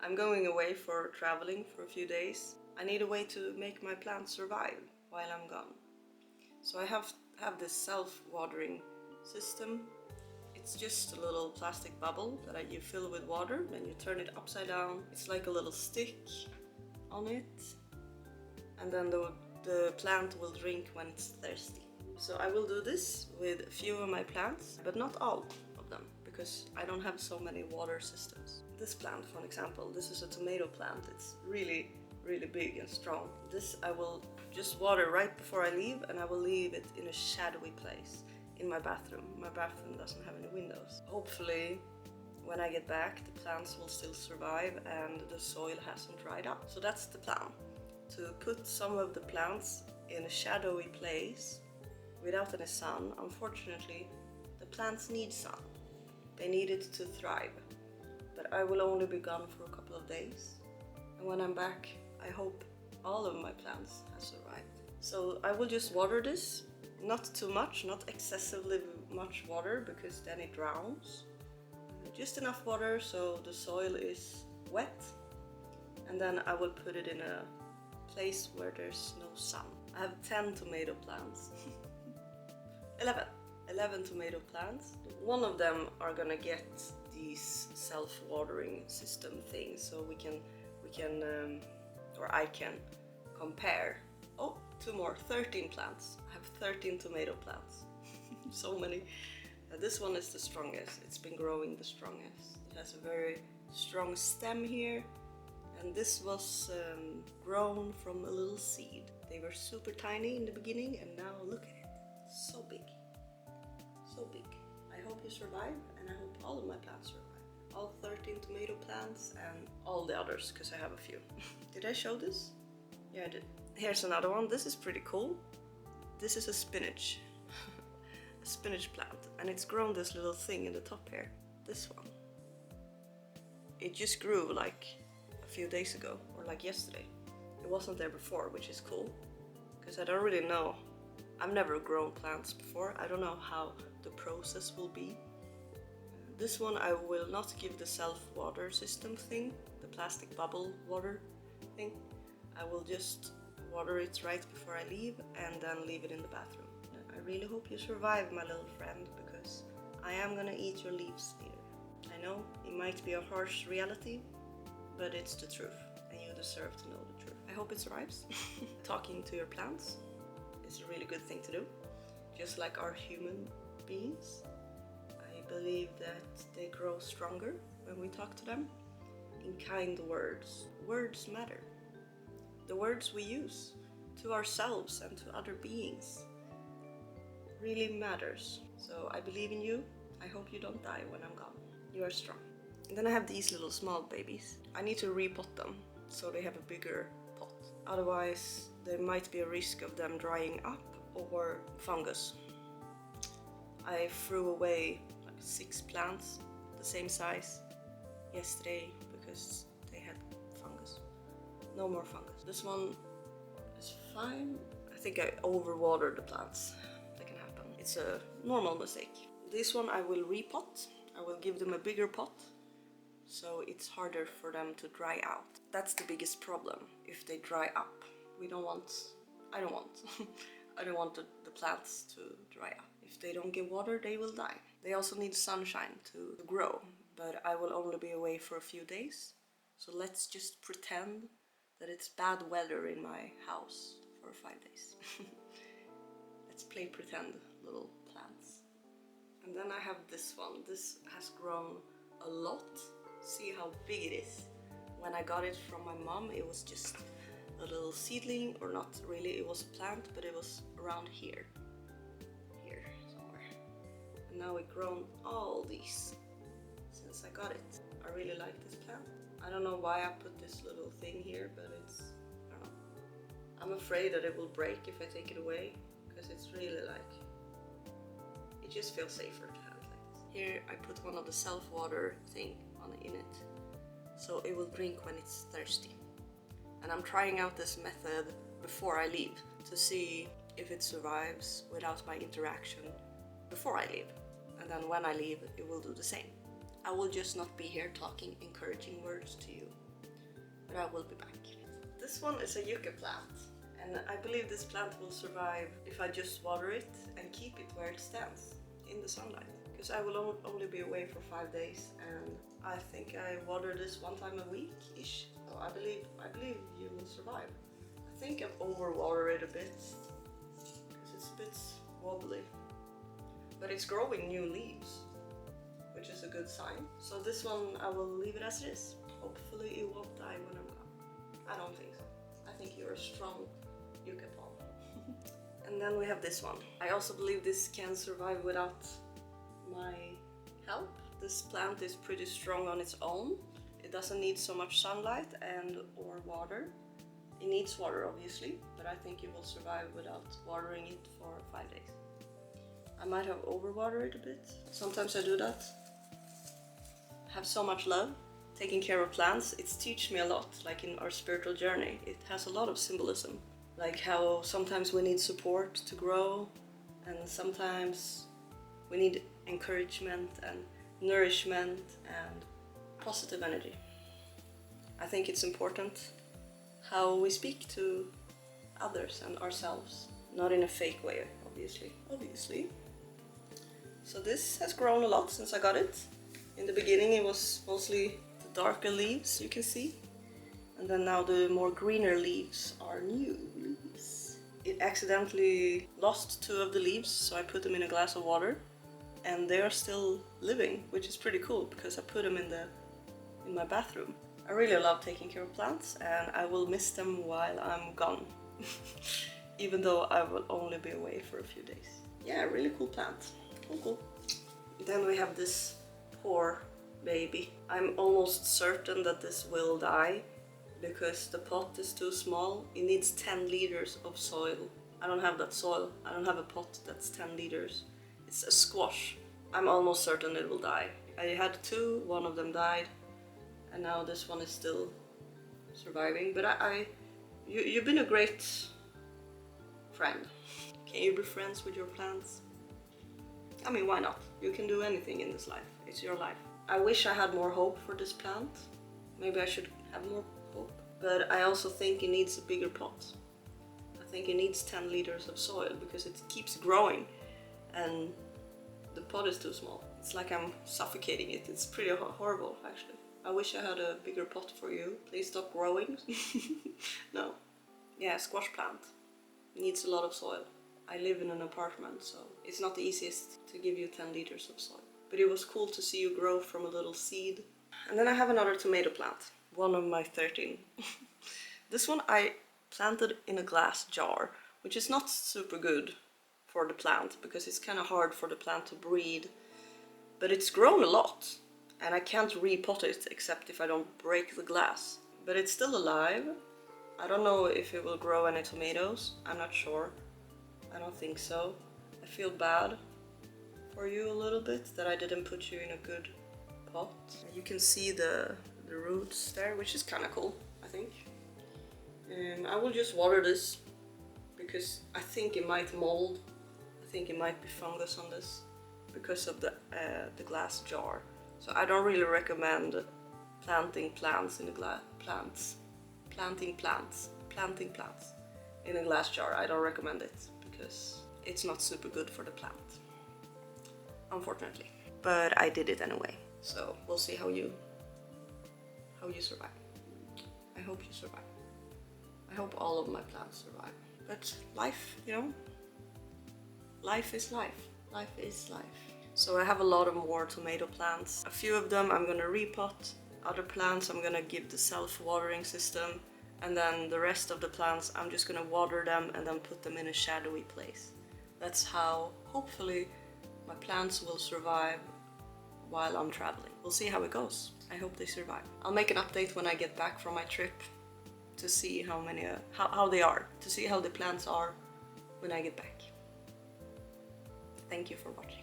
I'm going away for traveling for a few days. I need a way to make my plants survive while I'm gone. So I have this self-watering system. It's just a little plastic bubble that you fill with water, then you turn it upside down. It's like a little stick on it, and then the plant will drink when it's thirsty. So I will do this with a few of my plants, but not all of them, because I don't have so many water systems. This plant, for example, this is a tomato plant. It's really big and strong. This I will just water right before I leave, and I will leave it in a shadowy place in my bathroom. My bathroom doesn't have any windows. Hopefully when I get back the plants will still survive and the soil hasn't dried up. So that's the plan, to put some of the plants in a shadowy place without any sun. Unfortunately, the plants need sun. They need it to thrive. But I will only be gone for a couple of days. And when I'm back, I hope all of my plants have survived. So I will just water this. Not too much, not excessively much water, because then it drowns. Just enough water so the soil is wet. And then I will put it in a place where there's no sun. I have 10 tomato plants. 11 tomato plants. One of them are gonna get these self-watering system things, so we can or I can compare. Oh, 2 more, 13 plants. I have 13 tomato plants. So many. This one is the strongest. It's been growing the strongest. It has a very strong stem here, and this was grown from a little seed. They were super tiny in the beginning, and now look at it. So big. So big. I hope you survive, and I hope all of my plants survive. All 13 tomato plants and all the others, because I have a few. Did I show this? Yeah, I did. Here's another one. This is pretty cool. This is a spinach. A spinach plant, and it's grown this little thing in the top here. This one. It just grew like a few days ago, or like yesterday. It wasn't there before, which is cool, because I don't really know. I've never grown plants before. I don't know how the process will be. This one I will not give the self-water system thing, the plastic bubble water thing. I will just water it right before I leave and then leave it in the bathroom. I really hope you survive, my little friend, because I am gonna eat your leaves later. I know it might be a harsh reality, but it's the truth, and you deserve to know the truth. I hope it survives. Talking to your plants is a really good thing to do, just like our human beings. I believe that they grow stronger when we talk to them in kind words. Words matter. The words we use to ourselves and to other beings really matters. So I believe in you. I hope you don't die when I'm gone. You are strong. And then I have these little small babies. I need to repot them so they have a bigger pot. Otherwise there might be a risk of them drying up or fungus. I threw away like 6 plants the same size yesterday because they had fungus. No more fungus. This one is fine. I think I overwatered the plants. That can happen. It's a normal mistake. This one I will repot. I will give them a bigger pot so it's harder for them to dry out. That's the biggest problem, if they dry up. I don't want I don't want the plants to dry up. If they don't get water, they will die. They also need sunshine to grow, but I will only be away for a few days. So let's just pretend that it's bad weather in my house for 5 days. Let's play pretend, little plants. And then I have this one. This has grown a lot. See how big it is. When I got it from my mom, it was just a little seedling, or not really, it was a plant, but it was around here somewhere. And now we've grown all these since I got it. I really like this plant. I don't know why I put this little thing here, but it's, I don't know. I'm afraid that it will break if I take it away, because it's really like, it just feels safer to have it like this. Here I put one of the self-water thing in it, so it will drink when it's thirsty. And I'm trying out this method before I leave to see if it survives without my interaction before I leave. And then when I leave, it will do the same. I will just not be here talking encouraging words to you but I will be back. This one is a yucca plant, and I believe this plant will survive if I just water it and keep it where it stands in the sunlight. Because I will only be away for 5 days, and I think I water this one time a week-ish. So I believe you will survive. I think I've overwatered it a bit because it's a bit wobbly, but it's growing new leaves, which is a good sign. So this one I will leave it as it is. Hopefully it won't die when I'm gone. I don't think so. I think you're a strong yucca palm. And then we have this one. I also believe this can survive without my help. This plant is pretty strong on its own. It doesn't need so much sunlight or water. It needs water obviously, but I think it will survive without watering it for 5 days. I might have overwatered it a bit. Sometimes I do that. I have so much love. Taking care of plants, it's teach me a lot, like in our spiritual journey. It has a lot of symbolism. Like how sometimes we need support to grow, and sometimes we need encouragement and nourishment and positive energy. I think it's important how we speak to others and ourselves, not in a fake way, obviously. So this has grown a lot since I got it. In the beginning it was mostly the darker leaves, you can see, and then now the more greener leaves are new leaves. It accidentally lost 2 of the leaves, so I put them in a glass of water, and they are still living, which is pretty cool because I put them in my bathroom. I really love taking care of plants, and I will miss them while I'm gone. Even though I will only be away for a few days. Yeah, really cool plant. Cool. Then we have this poor baby. I'm almost certain that this will die because the pot is too small. It needs 10 liters of soil. I don't have that soil. I don't have a pot that's 10 liters. It's a squash. I'm almost certain it will die. I had 2, one of them died, and now this one is still surviving. But you've been a great friend. Can you be friends with your plants? I mean, why not? You can do anything in this life. It's your life. I wish I had more hope for this plant. Maybe I should have more hope. But I also think it needs a bigger pot. I think it needs 10 liters of soil because it keeps growing and the pot is too small. It's like I'm suffocating it. It's pretty horrible, actually. I wish I had a bigger pot for you. Please stop growing. No. Yeah, squash plant. It needs a lot of soil. I live in an apartment, so it's not the easiest to give you 10 liters of soil. But it was cool to see you grow from a little seed. And then I have another tomato plant, one of my 13. This one I planted in a glass jar, which is not super good for the plant because it's kind of hard for the plant to breed. But it's grown a lot, and I can't repot it except if I don't break the glass. But it's still alive. I don't know if it will grow any tomatoes. I'm not sure. I don't think so. I feel bad for you a little bit that I didn't put you in a good pot. You can see the roots there, which is kind of cool, I think. I will just water this because I think it might mold. I think it might be fungus on this because of the glass jar. So I don't really recommend planting plants in a planting plants in a glass jar. I don't recommend it because it's not super good for the plant, unfortunately. But I did it anyway, so we'll see how you survive. I hope you survive. I hope all of my plants survive. But life, you know, life is life. Life is life. So I have a lot of more tomato plants. A few of them I'm gonna repot. Other plants I'm gonna give the self-watering system. And then the rest of the plants I'm just gonna water them and then put them in a shadowy place. That's how, hopefully, my plants will survive while I'm traveling. We'll see how it goes. I hope they survive. I'll make an update when I get back from my trip to see how many, how they are, to see how the plants are when I get back. Thank you for watching.